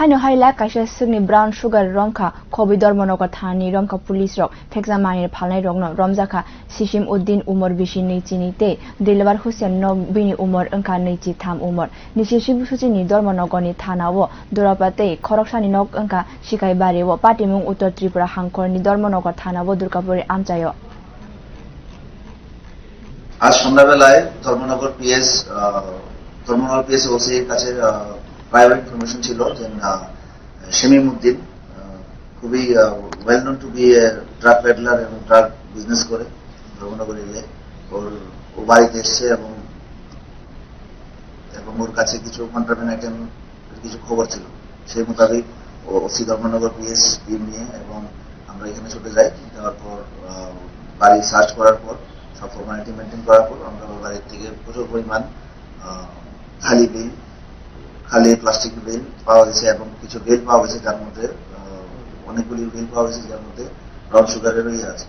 হাইনো হাইলা কাইসা সুগনি brown sugar রংখা খবি Dharmanagar থানানি রংখা police rock ঠেকজামানি ফালনাই রংনো রমজাখা সিসিম Uddin Umar বিশি নৈচিনিতে দিলবার Hussain knock বিনি উমর ওংখা নৈচি থাম উমর নিচি শিবুসুচিনি ধর্মনগরনি থানাও দরাপাতে খরকসানি নক ওংখা শিকাই বাড়িও পাটিমুং উত্তর ত্রিপুরা হাংখরনি ধর্মনগর থানাও দুর্গাপুরে আমচায়। আজ সন্ধ্যাবেলায় ধর্মনগর পিএস ওসির কাছে প্রাইভেট ইনফরমেশন ছিল যে শামীম উদ্দিন খুবই well known to be drug peddler এবং ড্রাগ বিজনেস করে ধর্মনগর এলে ও বাড়িতে এসছে এবং ওর কাছে কিছু কন্ট্রাব্যান্ড আইটেম কিছু খবর ছিল। সেই মোতাবেক ওসি ধর্মনগর পিএস টিম নিয়ে এবং আমরা এখানে ছুটে যাই। যাওয়ার পর বাড়ি সার্চ করার পর সব ফর্মালিটি মেনটেন করার পর আমরা বাড়ির থেকে প্রচুর পরিমাণ খালি প্লাস্টিক বেল পাওয়া গেছে এবং কিছু বেল পাওয়া গেছে, যার মধ্যে অনেকগুলি বেল পাওয়া গেছে, যার মধ্যে ব্রাউন সুগারেরও আছে।